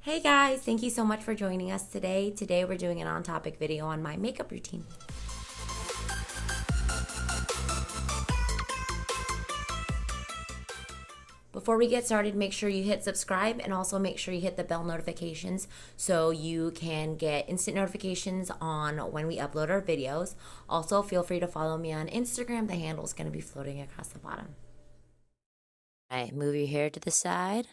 Hey guys, thank you so much for joining us today. Today we're doing an on-topic video on my makeup routine. Before we get started, make sure you hit subscribe and also make sure you hit the bell notifications so you can get instant notifications on when we upload our videos. Also, feel free to follow me on Instagram. The handle is going to be floating across the bottom. All right, move your hair to the side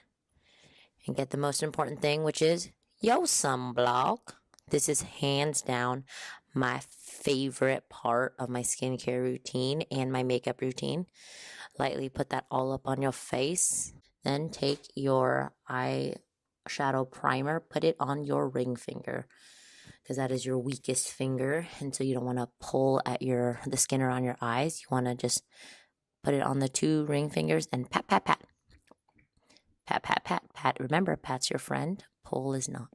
and get the most important thing, which is your sunblock. This is hands down my favorite part of my skincare routine and my makeup routine. Lightly put that all up on your face. Then take your eyeshadow primer, put it on your ring finger because that is your weakest finger. And so you don't want to pull at the skin around your eyes. You want to just put it on the two ring fingers and pat, pat, pat. Pat, pat, pat, pat. Remember, pat's your friend. Pull is not.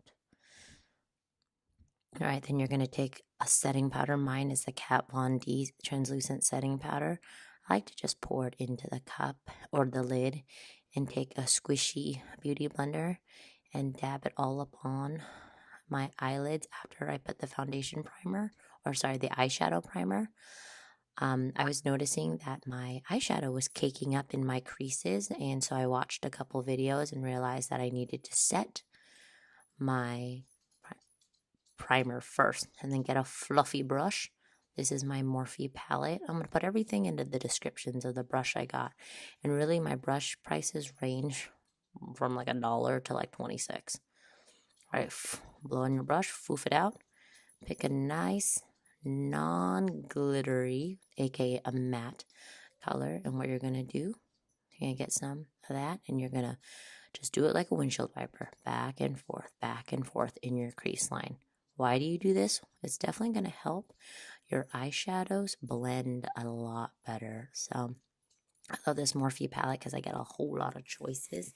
All right, then you're going to take a setting powder. Mine is the Kat Von D translucent setting powder. I like to just pour it into the cup or the lid and take a squishy beauty blender and dab it all up on my eyelids after I put the foundation primer, the eyeshadow primer. I was noticing that my eyeshadow was caking up in my creases, and so I watched a couple videos and realized that I needed to set my primer first and then get a fluffy brush. This is my Morphe palette. I'm going to put everything into the descriptions of the brush I got. And really my brush prices range from like $1 to like 26. All right, blow on your brush, foof it out. Pick a nice non-glittery, aka a matte color. And what you're going to do, you're going to get some of that and you're going to just do it like a windshield wiper. Back and forth in your crease line. Why do you do this? It's definitely going to help your eyeshadows blend a lot better. So I love this Morphe palette because I get a whole lot of choices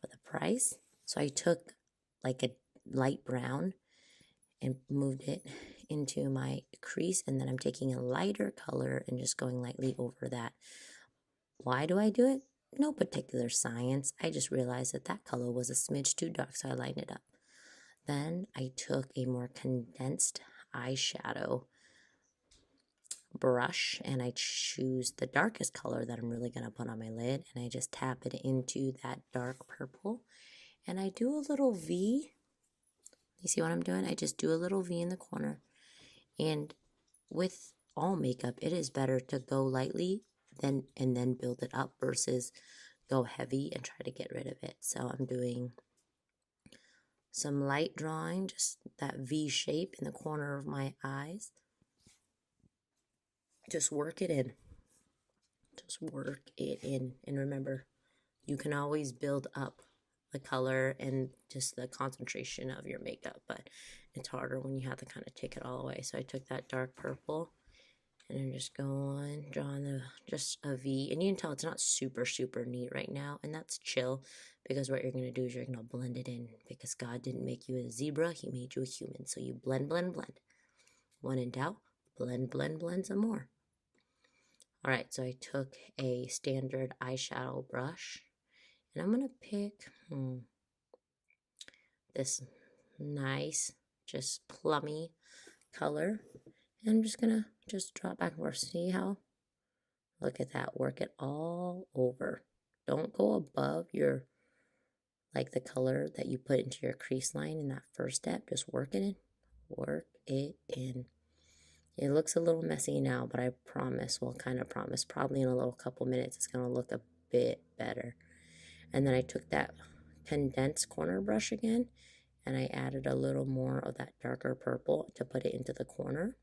for the price. So I took like a light brown and moved it into my crease, and then I'm taking a lighter color and just going lightly over that. Why do I do it? No particular science. I just realized that color was a smidge too dark, so I lined it up. Then I took a more condensed eyeshadow brush and I choose the darkest color that I'm really going to put on my lid, and I just tap it into that dark purple and I do a little V. You see what I'm doing? I just do a little V in the corner. And with all makeup, it is better to go lightly and then build it up versus go heavy and try to get rid of it. So I'm doing some light drawing, just that V shape in the corner of my eyes. Just work it in. Just work it in. And remember, you can always build up the color and just the concentration of your makeup, but it's harder when you have to kind of take it all away. So I took that dark purple and I'm just going, drawing just a V. And you can tell it's not super, super neat right now. And that's chill, because what you're going to do is you're going to blend it in, because God didn't make you a zebra. He made you a human. So you blend, blend, blend. When in doubt, blend, blend, blend some more. All right, so I took a standard eyeshadow brush and I'm going to pick this nice, just plummy color. And I'm just going to just draw it back and forth. See how? Look at that. Work it all over. Don't go above your, like the color that you put into your crease line in that first step. Just work it in. Work it in. It looks a little messy now, but I promise, probably in a little couple minutes, it's going to look a bit better. And then I took that condensed corner brush again, and I added a little more of that darker purple to put it into the corner.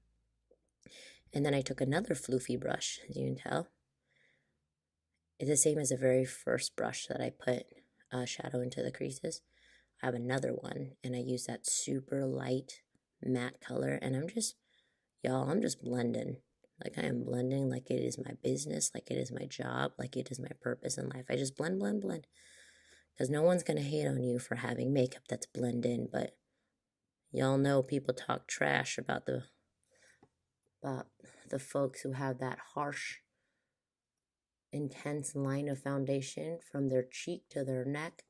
And then I took another floofy brush, as you can tell. It's the same as the very first brush that I put shadow into the creases. I have another one, and I use that super light matte color, and I'm just blending. Like I am blending like it is my business, like it is my job, like it is my purpose in life. I just blend, blend, blend. Because no one's going to hate on you for having makeup that's blend in, but y'all know people talk trash about the folks who have that harsh, intense line of foundation from their cheek to their neck,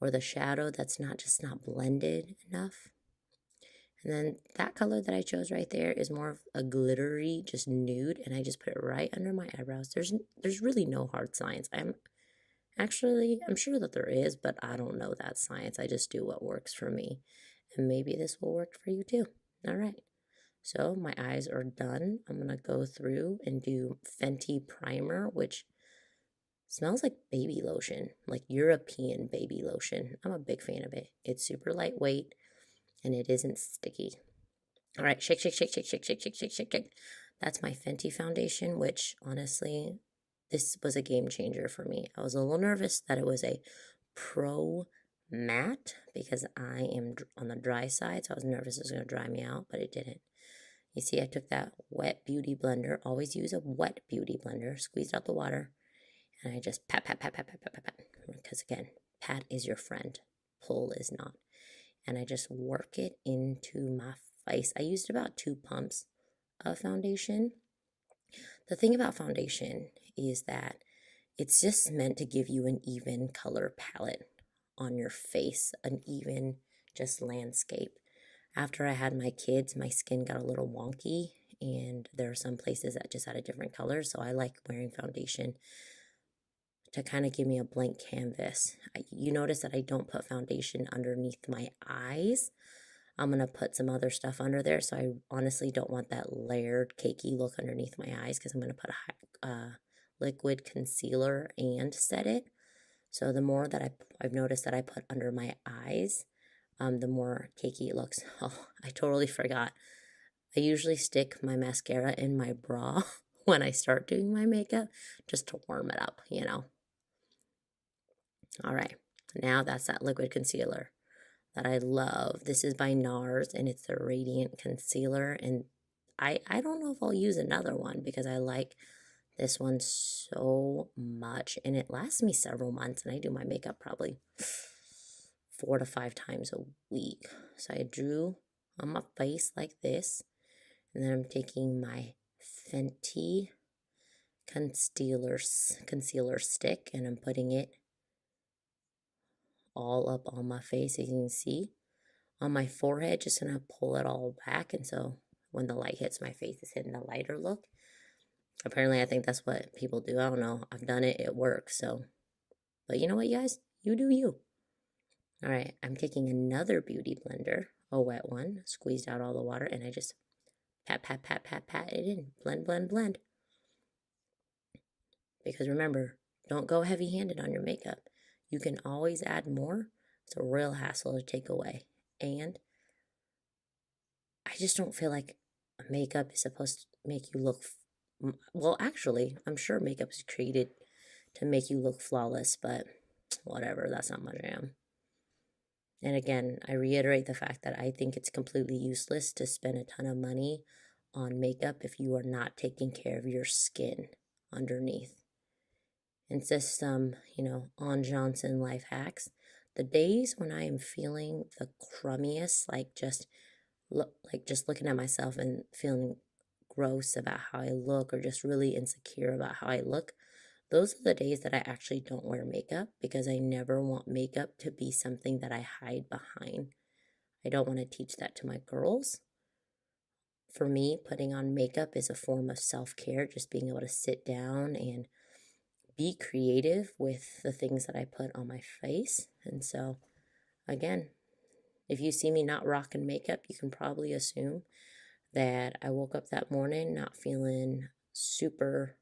or the shadow that's not blended enough. And then that color that I chose right there is more of a glittery, just nude, and I just put it right under my eyebrows. There's really no hard science. I'm sure that there is, but I don't know that science. I just do what works for me. And maybe this will work for you too. All right. So my eyes are done. I'm going to go through and do Fenty Primer, which smells like baby lotion, like European baby lotion. I'm a big fan of it. It's super lightweight and it isn't sticky. All right, shake, shake, shake, shake, shake, shake, shake, shake, shake, shake. That's my Fenty foundation, which honestly, this was a game changer for me. I was a little nervous that it was a pro matte because I am on the dry side, so I was nervous it was going to dry me out, but it didn't. You see, I took that wet beauty blender. Always use a wet beauty blender. Squeezed out the water, and I just pat, pat, pat, pat, pat, pat, pat, pat. Because again, pat is your friend. Pull is not. And I just work it into my face. I used about 2 pumps of foundation. The thing about foundation is that it's just meant to give you an even color palette on your face, an even just landscape. After I had my kids, my skin got a little wonky, and there are some places that just had a different color, so I like wearing foundation to kind of give me a blank canvas. You notice that I don't put foundation underneath my eyes. I'm going to put some other stuff under there, so I honestly don't want that layered, cakey look underneath my eyes because I'm going to put a liquid concealer and set it. So the more that I've noticed that I put under my eyes, the more cakey it looks. Oh, I totally forgot. I usually stick my mascara in my bra when I start doing my makeup just to warm it up, you know. All right, now that's that liquid concealer that I love. This is by NARS, and it's the Radiant Concealer. And I don't know if I'll use another one because I like this one so much, and it lasts me several months, and I do my makeup probably 4 to 5 times a week. So I drew on my face like this, and then I'm taking my Fenty concealer stick, and I'm putting it all up on my face, as you can see. On my forehead, just gonna pull it all back, and so when the light hits my face, it's hitting a lighter look. Apparently, I think that's what people do. I don't know. I've done it. It works. So, but you know what, you guys? You do you. All right, I'm taking another beauty blender, a wet one, squeezed out all the water, and I just pat, pat, pat, pat, pat it in. Blend, blend, blend. Because remember, don't go heavy-handed on your makeup. You can always add more. It's a real hassle to take away. And I just don't feel like makeup is supposed to make you look, well, actually, I'm sure makeup is created to make you look flawless, but whatever, that's not my jam. And again, I reiterate the fact that I think it's completely useless to spend a ton of money on makeup if you are not taking care of your skin underneath. And just some, on Johnson life hacks. The days when I am feeling the crummiest, like just looking at myself and feeling gross about how I look, or just really insecure about how I look, those are the days that I actually don't wear makeup, because I never want makeup to be something that I hide behind. I don't want to teach that to my girls. For me, putting on makeup is a form of self-care, just being able to sit down and be creative with the things that I put on my face. And so, again, if you see me not rocking makeup, you can probably assume that I woke up that morning not feeling super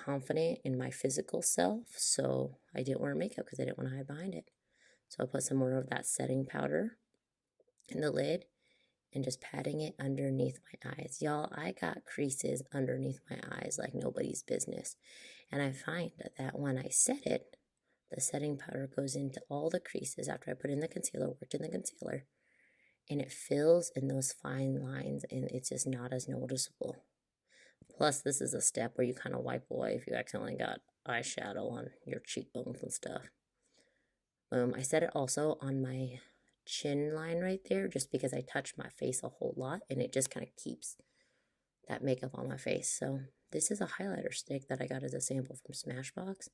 confident in my physical self, so I didn't wear makeup because I didn't want to hide behind it. So I put some more of that setting powder in the lid and just patting it underneath my eyes. Y'all, I got creases underneath my eyes like nobody's business. And I find that when I set it, the setting powder goes into all the creases after I put in the concealer, worked in the concealer, and it fills in those fine lines, and it's just not as noticeable. Plus, this is a step where you kind of wipe away if you accidentally got eyeshadow on your cheekbones and stuff. Boom. I set it also on my chin line right there, just because I touch my face a whole lot, and it just kind of keeps that makeup on my face. So this is a highlighter stick that I got as a sample from Smashbox.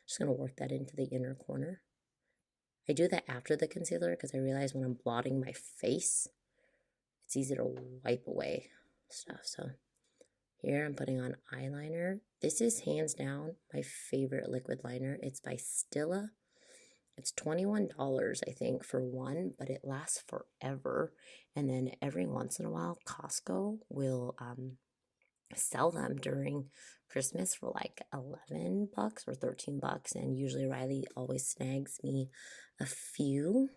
Just going to work that into the inner corner. I do that after the concealer because I realize when I'm blotting my face, it's easy to wipe away stuff. So here I'm putting on eyeliner. This is hands down my favorite liquid liner. It's by Stila. It's $21, I think, for one, but it lasts forever. And then every once in a while, Costco will sell them during Christmas for like 11 bucks or 13 bucks. And usually Riley always snags me a few.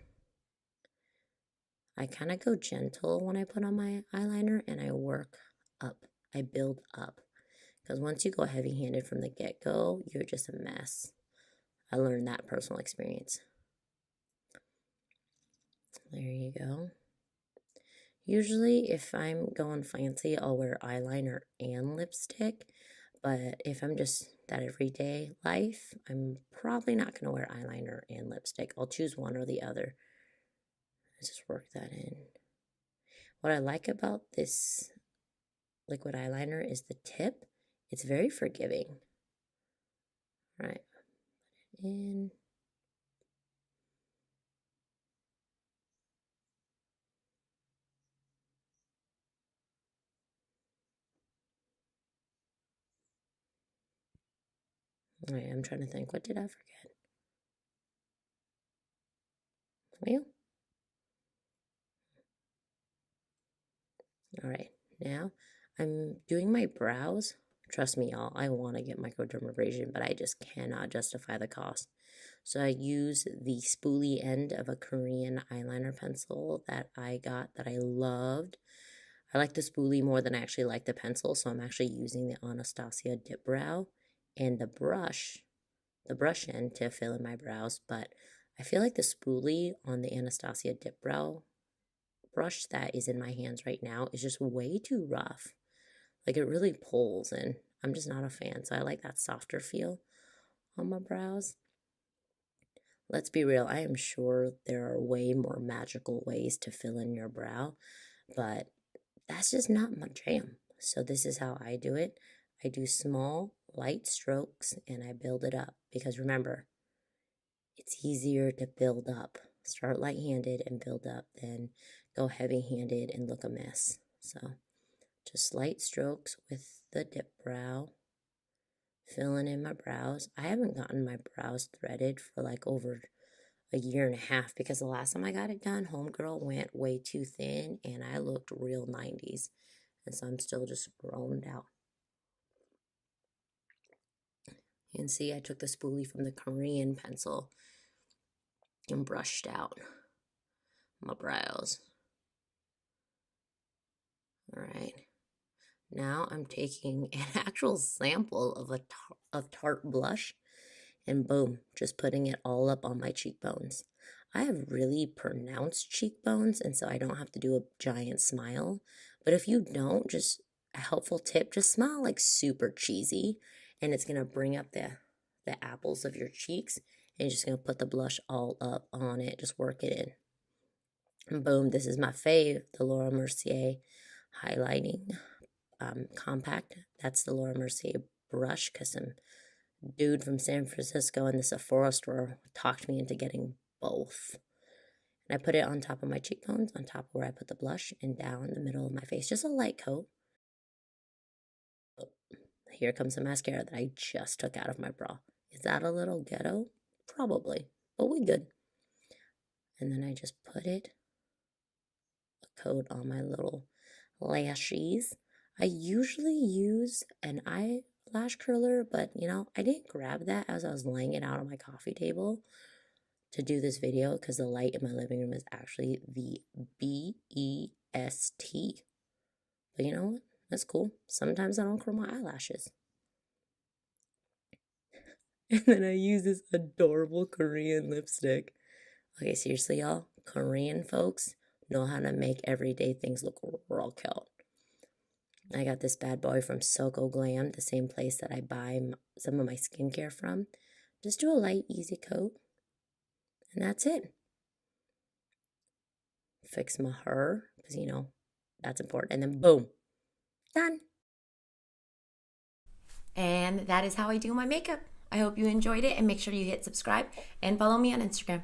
I kind of go gentle when I put on my eyeliner and I work up. I build up. Because once you go heavy-handed from the get-go, you're just a mess. I learned that personal experience. There you go. Usually, if I'm going fancy, I'll wear eyeliner and lipstick. But if I'm just that everyday life, I'm probably not going to wear eyeliner and lipstick. I'll choose one or the other. Let's just work that in. What I like about this liquid eyeliner is the tip. It's very forgiving. All right, put it in. All right, I'm trying to think. What did I forget? Well, all right, now I'm doing my brows. Trust me, y'all, I want to get microdermabrasion, but I just cannot justify the cost. So I use the spoolie end of a Korean eyeliner pencil that I got that I loved. I like the spoolie more than I actually like the pencil, so I'm actually using the Anastasia Dip Brow and the brush end to fill in my brows, but I feel like the spoolie on the Anastasia Dip Brow brush that is in my hands right now is just way too rough. Like it really pulls and I'm just not a fan. So I like that softer feel on my brows. Let's be real, I am sure there are way more magical ways to fill in your brow, but that's just not my jam. So this is how I do it. I do small, light strokes and I build it up because remember, it's easier to build up. Start light-handed and build up, then go heavy-handed and look a mess. So just light strokes with the dip brow, filling in my brows. I haven't gotten my brows threaded for like over a year and a half because the last time I got it done, homegirl went way too thin and I looked real 90s. And so I'm still just growing out. You can see I took the spoolie from the Korean pencil and brushed out my brows. All right. Now I'm taking an actual sample of Tarte blush and boom, just putting it all up on my cheekbones. I have really pronounced cheekbones and so I don't have to do a giant smile. But if you don't, just a helpful tip, just smile like super cheesy and it's going to bring up the apples of your cheeks and you're just going to put the blush all up on it. Just work it in. And boom, this is my fave, the Laura Mercier highlighting compact. That's the Laura Mercier brush because some dude from San Francisco in the Sephora store talked me into getting both. And I put it on top of my cheekbones, on top of where I put the blush, and down the middle of my face. Just a light coat. Here comes the mascara that I just took out of my bra. Is that a little ghetto? Probably, but we good. And then I just put it, a coat on my little lashes. I usually use an eyelash curler, but you know, I didn't grab that as I was laying it out on my coffee table to do this video because the light in my living room is actually the BEST. But you know what? That's cool. Sometimes I don't curl my eyelashes. And then I use this adorable Korean lipstick. Okay, seriously, y'all, Korean folks know how to make everyday things look real cute. I got this bad boy from Soko Glam, the same place that I buy some of my skincare from. Just do a light, easy coat, and that's it. Fix my hair, because, you know, that's important. And then boom, done. And that is how I do my makeup. I hope you enjoyed it and make sure you hit subscribe and follow me on Instagram.